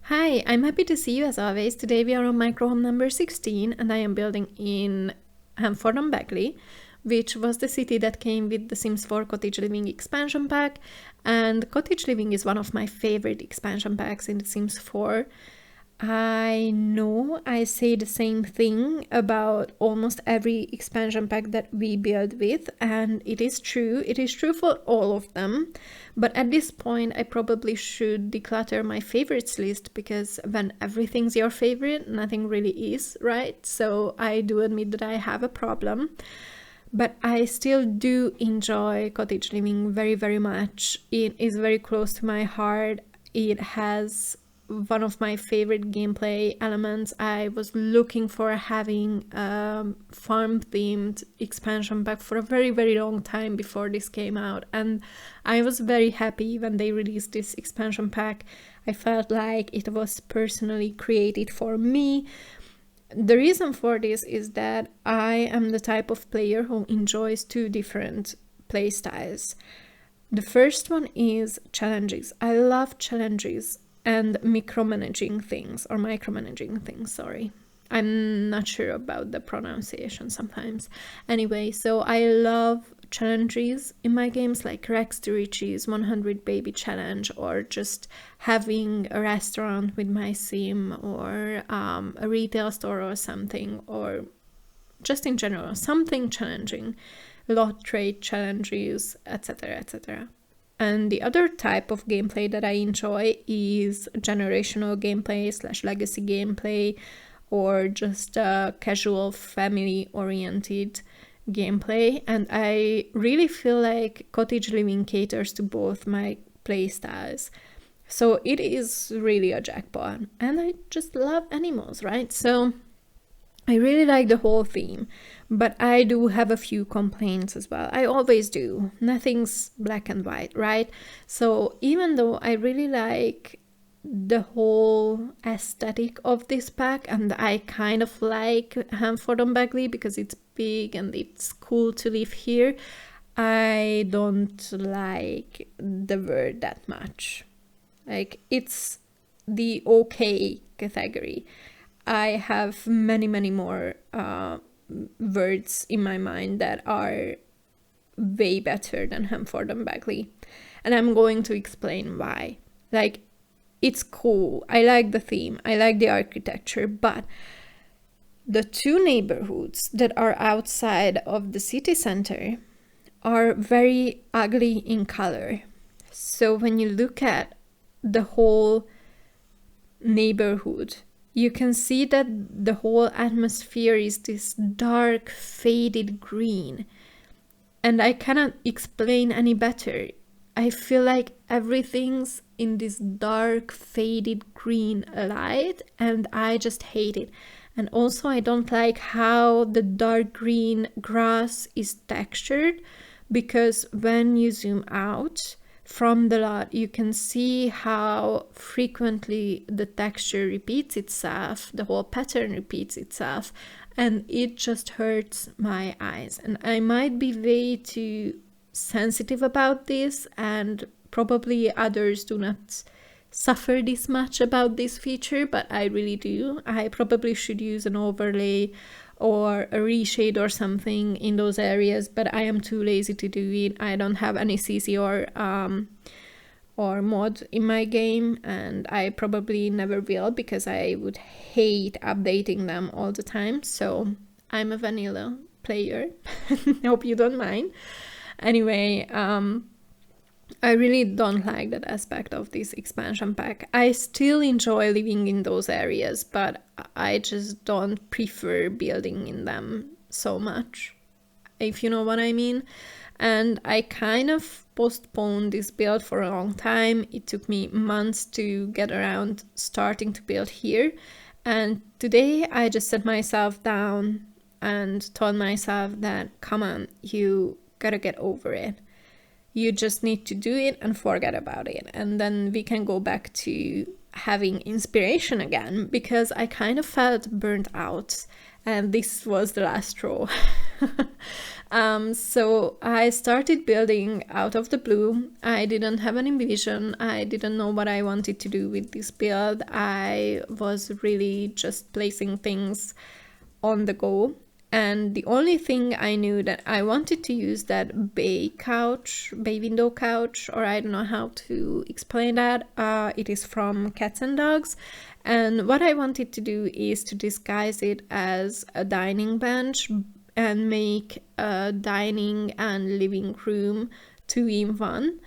Hi, I'm happy to see you as always. Today we are on micro home number 16 and I am building in Henford-on-Bagley, which was the city that came with the Sims 4 Cottage Living expansion pack. And Cottage Living is one of my favorite expansion packs in the Sims 4. I know I say the same thing about almost every expansion pack that we build with, and it is true. It is true for all of them. But at this point, I probably should declutter my favorites list, because when everything's your favorite, nothing really is, right? So I do admit that I have a problem. But I still do enjoy Cottage Living very, very much. It is very close to my heart. It has one of my favorite gameplay elements. I was looking for having a farm-themed expansion pack for a very, very long time before this came out, and I was very happy when they released this expansion pack. I felt like it was personally created for me. The reason for this is that I am the type of player who enjoys two different play styles. The first one is challenges. I love challenges and micromanaging things, sorry. I'm not sure about the pronunciation sometimes. Anyway, so I love challenges in my games, like Rex to Riches 100 Baby Challenge, or just having a restaurant with my sim, or a retail store or something, or just in general, something challenging, lot trade challenges, etc., etc. And the other type of gameplay that I enjoy is generational gameplay / legacy gameplay, or just casual family-oriented gameplay. And I really feel like Cottage Living caters to both my play styles. So it is really a jackpot. And I just love animals, right? So I really like the whole theme, but I do have a few complaints as well. I always do. Nothing's black and white, right? So even though I really like the whole aesthetic of this pack, and I kind of like Henford-on-Bagley because it's big and it's cool to live here, I don't like the word that much. Like, it's the okay category. I have many, many more words in my mind that are way better than Henford-on-Bagley. And I'm going to explain why. Like, it's cool. I like the theme. I like the architecture. But the two neighborhoods that are outside of the city center are very ugly in color. So when you look at the whole neighborhood, you can see that the whole atmosphere is this dark, faded green. And I cannot explain any better. I feel like everything's in this dark, faded green light, and I just hate it. And also, I don't like how the dark green grass is textured, because when you zoom out from the lot, you can see how frequently the texture repeats itself, the whole pattern repeats itself, and it just hurts my eyes. And I might be way too sensitive about this, and probably others do not suffer this much about this feature, but I really do. I probably should use an overlay or a reshade or something in those areas, but I am too lazy to do it. I don't have any CC or mod in my game, and I probably never will, because I would hate updating them all the time. So I'm a vanilla player. Hope you don't mind. Anyway, I really don't like that aspect of this expansion pack. I still enjoy living in those areas, but I just don't prefer building in them so much, if you know what I mean. And I kind of postponed this build for a long time. It took me months to get around starting to build here. And today I just set myself down and told myself that, come on, you gotta get over it. You just need to do it and forget about it. And then we can go back to having inspiration again, because I kind of felt burnt out. And this was the last straw. So I started building out of the blue. I didn't have any vision. I didn't know what I wanted to do with this build. I was really just placing things on the go. And the only thing I knew that I wanted to use that bay window couch, or I don't know how to explain that. It is from Cats and Dogs. And what I wanted to do is to disguise it as a dining bench and make a dining and living room 2-in-1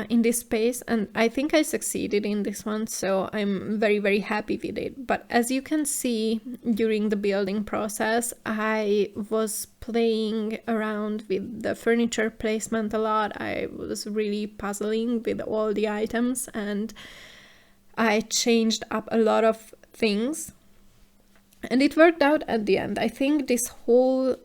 in this space. And I think I succeeded in this one, so I'm very, very happy with it. But as you can see, during the building process, I was playing around with the furniture placement a lot. I was really puzzling with all the items, and I changed up a lot of things, and it worked out at the end. I think this whole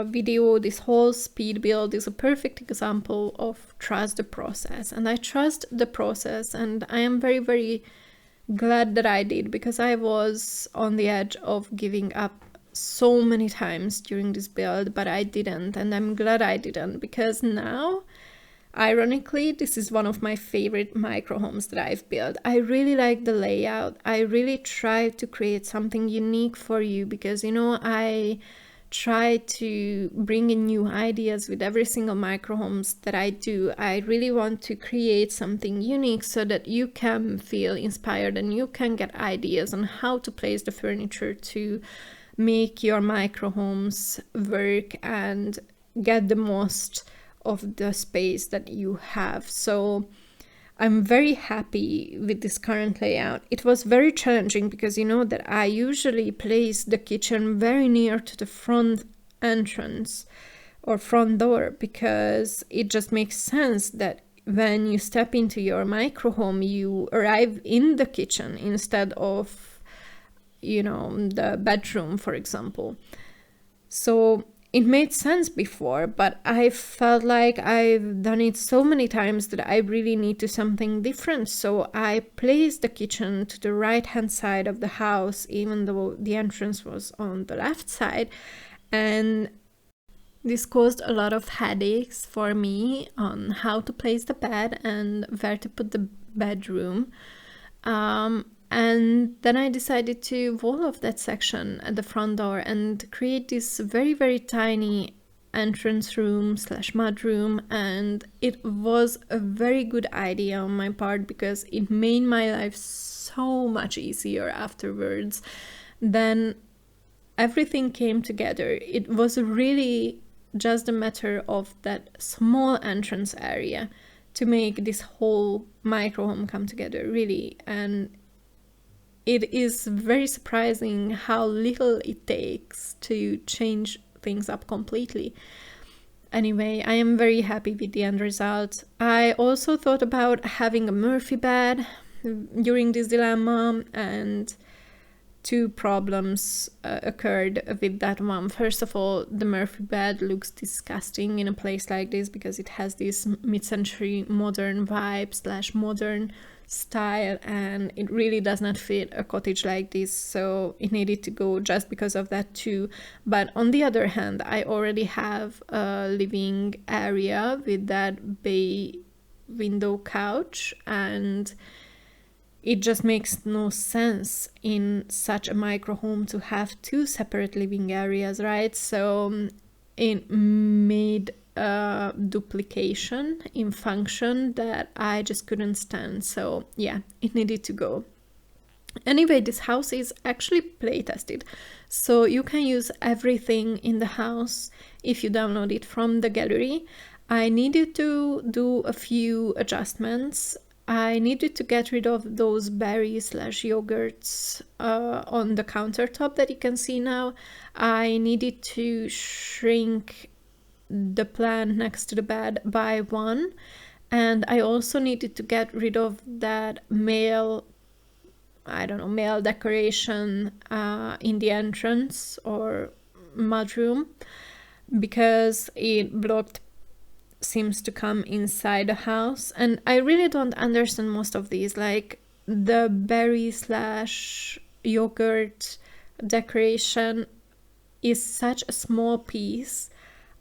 video, this whole speed build is a perfect example of trust the process. And I trust the process, and I am very, very glad that I did, because I was on the edge of giving up so many times during this build, but I didn't. And I'm glad I didn't, because now, ironically, this is one of my favorite micro homes that I've built. I really like the layout. I really try to create something unique for you, because, you know, I try to bring in new ideas with every single micro homes that I do. I really want to create something unique so that you can feel inspired and you can get ideas on how to place the furniture to make your micro homes work and get the most of the space that you have. So I'm very happy with this current layout. It was very challenging because you know that I usually place the kitchen very near to the front entrance or front door, because it just makes sense that when you step into your micro home, you arrive in the kitchen instead of, you know, the bedroom, for example. So it made sense before, but I felt like I've done it so many times that I really need to something different. So I placed the kitchen to the right-hand side of the house, even though the entrance was on the left side. And this caused a lot of headaches for me on how to place the bed and where to put the bedroom. And then I decided to wall off that section at the front door and create this very, very tiny entrance room / mudroom. And it was a very good idea on my part, because it made my life so much easier afterwards. Then everything came together. It was really just a matter of that small entrance area to make this whole micro home come together, really. And it is very surprising how little it takes to change things up completely. Anyway, I am very happy with the end result. I also thought about having a Murphy bed during this dilemma, and two problems occurred with that one. First of all, the Murphy bed looks disgusting in a place like this, because it has this mid-century modern vibe / modern style, and it really does not fit a cottage like this, so it needed to go just because of that too. But on the other hand, I already have a living area with that bay window couch, and it just makes no sense in such a micro home to have two separate living areas, right? So it made a duplication in function that I just couldn't stand. So yeah, it needed to go. Anyway, this house is actually play tested, so you can use everything in the house if you download it from the gallery. I needed to do a few adjustments. I needed to get rid of those berries / yogurts on the countertop that you can see now. I needed to shrink the plant next to the bed by 1, and I also needed to get rid of that male decoration in the entrance or mudroom, because it seems to come inside the house. And I really don't understand most of these, like the berry / yogurt decoration. is such a small piece.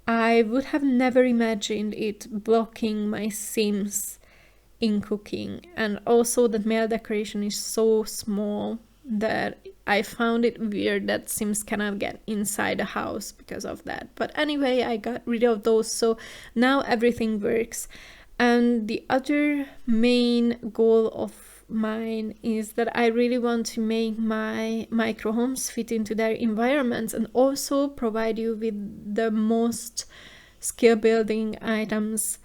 I would have never imagined it blocking my Sims in cooking, and also the male decoration is so small that I found it weird that Sims cannot get inside the house because of that. But anyway, I got rid of those, so now everything works. And the other main goal of mine is that I really want to make my micro homes fit into their environments and also provide you with the most skill building items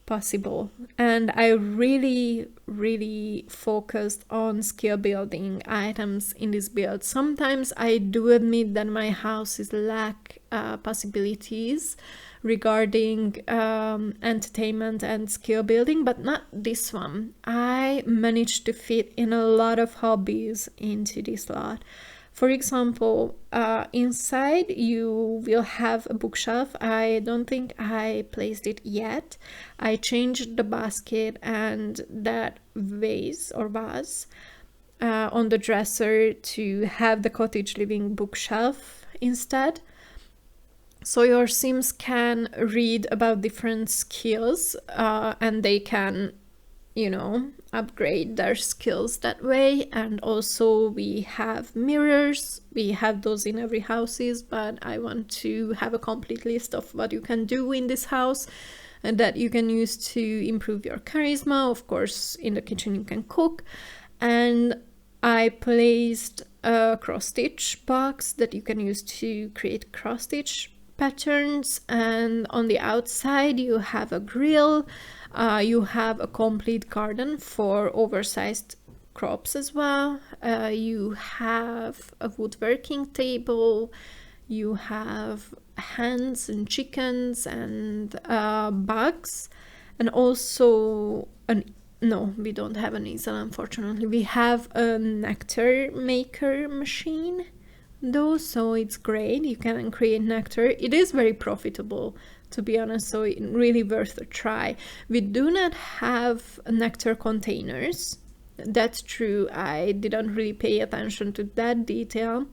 possible. And I really focused on skill building items in this build. Sometimes I do admit that my houses lack possibilities regarding entertainment and skill building, but not this one. I managed to fit in a lot of hobbies into this lot. For example, inside you will have a bookshelf. I don't think I placed it yet. I changed the basket and that vase or vase on the dresser to have the cottage living bookshelf instead. So your Sims can read about different skills and they can, upgrade their skills that way. And also we have mirrors. We have those in every houses, but I want to have a complete list of what you can do in this house and that you can use to improve your charisma. Of course, in the kitchen you can cook. And I placed a cross-stitch box that you can use to create cross-stitch patterns, and on the outside you have a grill. You have a complete garden for oversized crops as well. You have a woodworking table. You have hens and chickens and bugs, and also no, we don't have an easel, unfortunately. We have a nectar maker machine though, so it's great. You can create nectar. It is very profitable, to be honest, so it's really worth a try. We do not have nectar containers. That's true. I didn't really pay attention to that detail,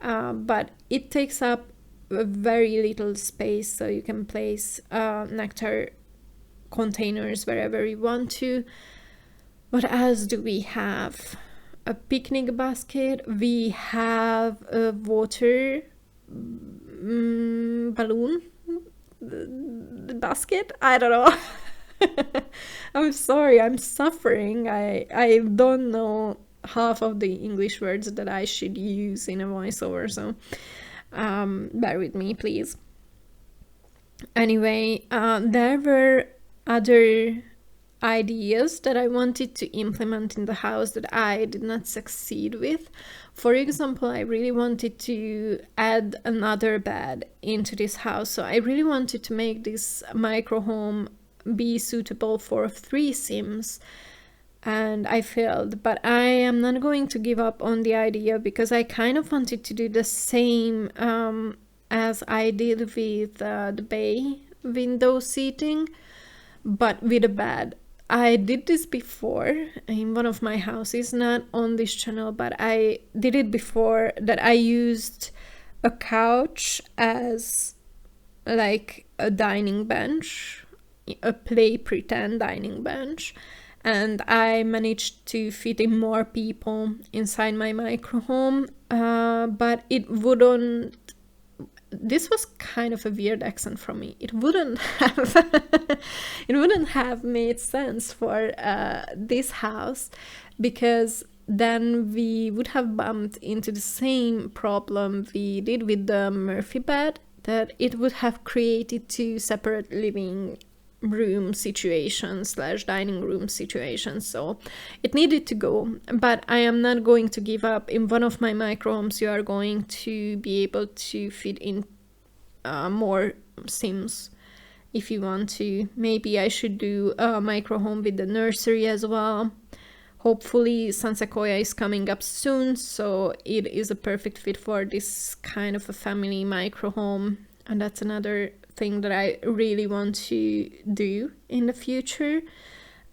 but it takes up a very little space, so you can place nectar containers wherever you want to. What else do we have? A picnic basket. We have a water balloon basket. I don't know. I'm sorry, I'm suffering. I don't know half of the English words that I should use in a voiceover, so bear with me, please. Anyway, there were other ideas that I wanted to implement in the house that I did not succeed with. For example, I really wanted to add another bed into this house. So I really wanted to make this micro home be suitable for 3 Sims, and I failed. But I am not going to give up on the idea because I kind of wanted to do the same as I did with the bay window seating, but with a bed. I did this before in one of my houses, not on this channel, but I did it before, that I used a couch as like a dining bench, a play pretend dining bench, and I managed to fit in more people inside my micro home, but it wouldn't. This was kind of a weird accent from me. It wouldn't have made sense for this house, because then we would have bumped into the same problem we did with the Murphy bed, that it would have created 2 separate living room situations / dining room situations. So it needed to go, but I am not going to give up. In one of my micro homes you are going to be able to fit in more Sims if you want to. Maybe I should do a micro home with the nursery as well. Hopefully Sun Sequoia is coming up soon, so it is a perfect fit for this kind of a family micro home, and that's another thing that I really want to do in the future.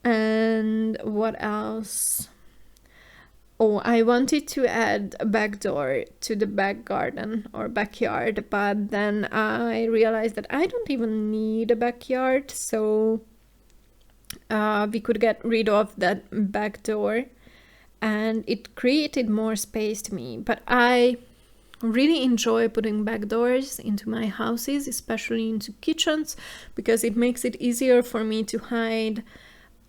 And what else? Oh, I wanted to add a back door to the back garden or backyard, but then I realized that I don't even need a backyard, so we could get rid of that back door, and it created more space to me. But I really enjoy putting back doors into my houses, especially into kitchens, because it makes it easier for me to hide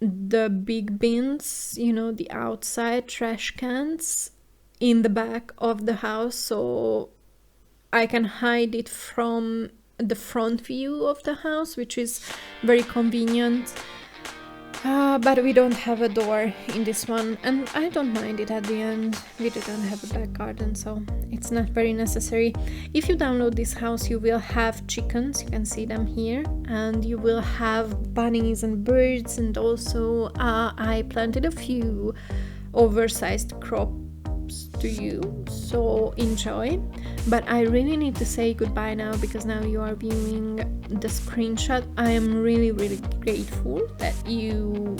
the big bins, you know, the outside trash cans in the back of the house, so I can hide it from the front view of the house, which is very convenient. But we don't have a door in this one, and I don't mind it at the end. We didn't have a back garden, so it's not very necessary. If you download this house, you will have chickens, you can see them here, and you will have bunnies and birds, and also I planted a few oversized crops to you, so enjoy. But I really need to say goodbye now, because now you are viewing the screenshot. I am really grateful that you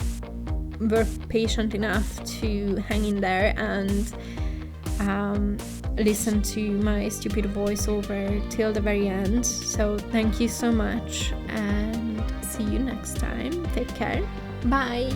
were patient enough to hang in there and listen to my stupid voiceover till the very end. So thank you so much, and see you next time. Take care. Bye.